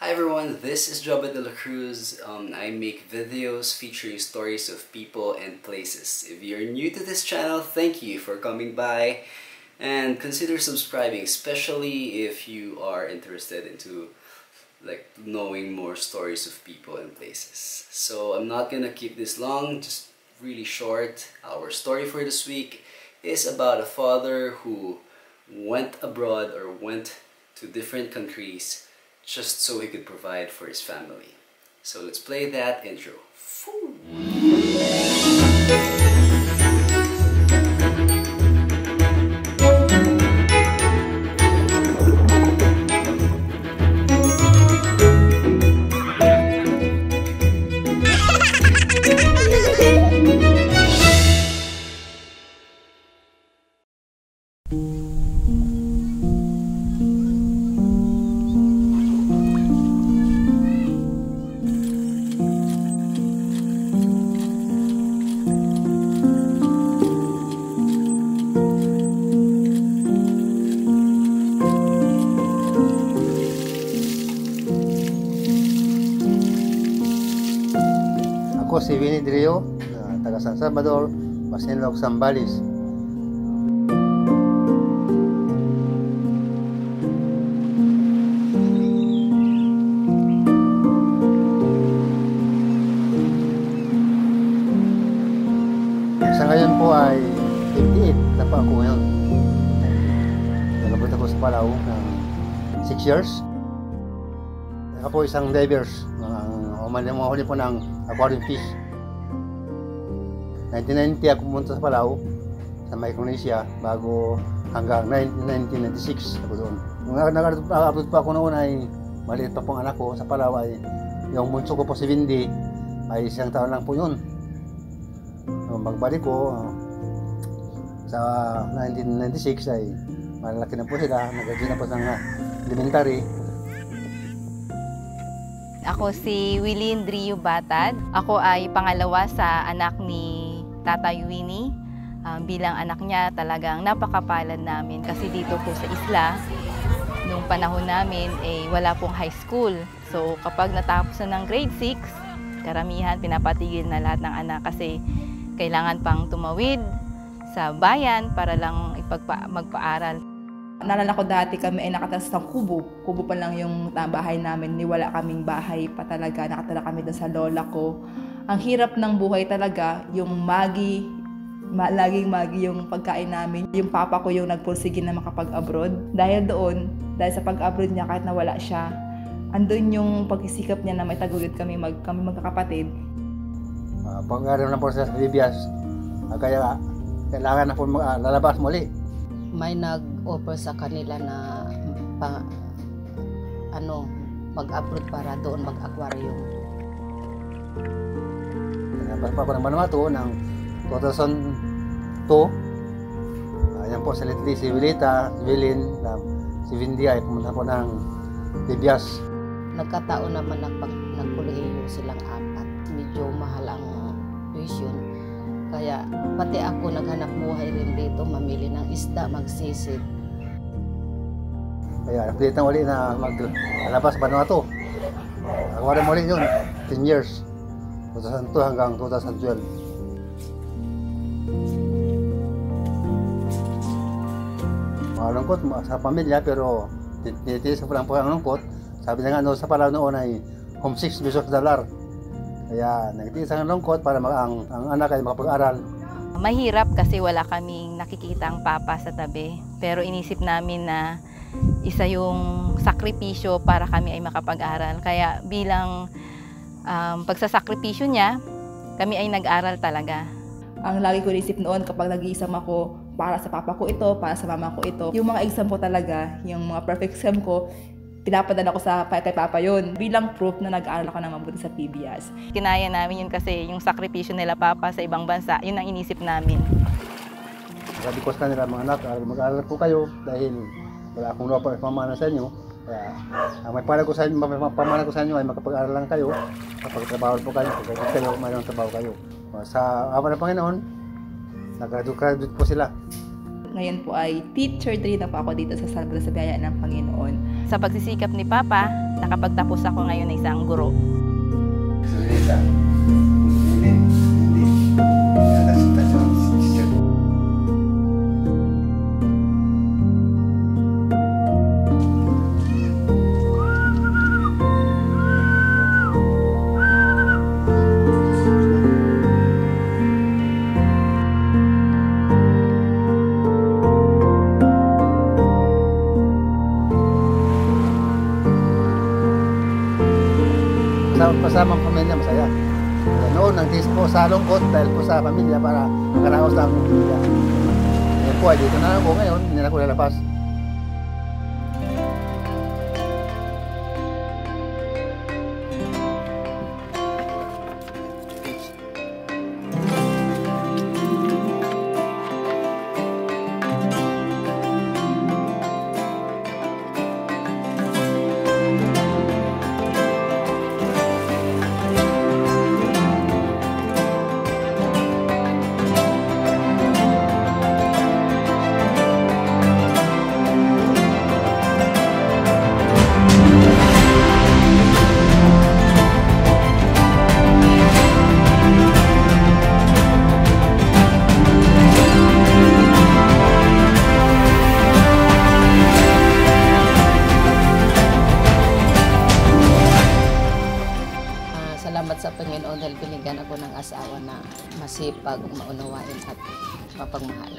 Hi everyone, this is Joba de la Cruz. I make videos featuring stories of people and places. If you're new to this channel, thank you for coming by and consider subscribing, especially if you are interested into knowing more stories of people and places. So I'm not gonna keep this long, just really short. Our story for this week is about a father who went abroad or went to different countries just so he could provide for his family. So let's play that intro. Ako si Winnie Drio, taga San Salvador, Masinloc, Zambales. Sa ngayon po ay 58 na pa ako ngayon. Nagabot ako sa Palau ng 6 years. Ako po isang divers. Mga huli po ng aquarium fish. 1990 ako pumunta sa Palau, sa Micronesia, bago hanggang 1996 ako doon. Nung nag-upload pa ako noon ay maliit pa pong anak ko sa Palau, ay yung bunso ko po si Windy ay 1 taon lang po yun. Nung magbalik ko sa 1996 ay malaki na po sila, nag-graduate na po sa elementary. Ako si Willine Drio Batad. Ako ay pangalawa sa anak ni Tatay Winnie. Bilang anak niya talagang napakapalad namin kasi dito po sa isla, nung panahon namin wala pong high school. So kapag natapos na ng grade 6, karamihan pinapatigil na lahat ng anak kasi kailangan pang tumawid sa bayan para lang magpaaral. Naalala ko dati kami ay nakatas ng kubo. Kubo pa lang yung bahay namin. Wala kaming bahay pa talaga. Nakatala kami doon sa lola ko. Ang hirap ng buhay talaga. Yung laging magi yung pagkain namin. Yung papa ko yung nagpursige na makapag-abroad. Dahil sa pag-abroad niya kahit nawala siya, andun yung pagsisikap niya na may taguyod kami magkakapatid. Pag-aaral na po sa Bibias, kaya kailangan na po lalabas muli. May nag-offer sa kanila na mag-upload para doon mag-aquarium. Nabas pa ako ng Vanuatu ng 2002. Ayan po sa Litli, si Wilita, si Wilin, si Windy ay pumunta po ng Bibias. Nagkataon naman nagkolehiyo silang 4. Medyo mahal ang tuition. Kaya pati ako naghanap buhay rin dito, mamili ng isda, magsisid. Kaya napilitan ulit na maglabas sa Vanuatu. Aquarium ulit yun, 10 years. 2002 hanggang 2012. Malungkot sa pamilya pero tinitiis ko lang po ang lungkot. Sabi na nga sa Palau noon ay homesick $1 million. Kaya nagtiis ang lungkot para ang anak ay makapag-aral. Mahirap kasi wala kaming nakikitang papa sa tabi. Pero inisip namin na isa yung sakripisyo para kami ay makapag-aral. Kaya bilang pagsasakripisyo niya, kami ay nag-aral talaga. Ang lagi ko inisip noon kapag nag-iisam ako, para sa papa ko ito, para sa mama ko ito. Yung mga exam ko talaga, yung mga perfect exam ko, pinapadala ko kay Papa yun bilang proof na nag-aaral ako ng mabuti sa PBS. Kinaya namin yun kasi yung sakripisyo nila Papa sa ibang bansa, yun ang inisip namin. Sabi ko sa kanila, mga anak, mag-aaral po kayo dahil wala akong pamana sa inyo. Kaya ang may pamana ko sa inyo ay makapag-aaral lang kayo, kapag trabaho po kayo, kapag kayo, mayroong trabaho kayo. Sa awa ng Panginoon, nag-graduate po sila. Ngayon po ay teacher 3 na po ako dito sa Salvador sa biyaya ng Panginoon. Sa pagsisikap ni Papa, nakapagtapos ako ngayon ng isang guro. Kasamang pamilya masaya. Noon, nagtiis po sa lungkot dahil po sa pamilya para makaraos lang ang pamilya. Ngayon po, dito na ako ngayon, hindi na ako lalabas. Salamat sa Panginoon dahil binigyan ako ng asawa na masipag, maunawain at mapagmahal.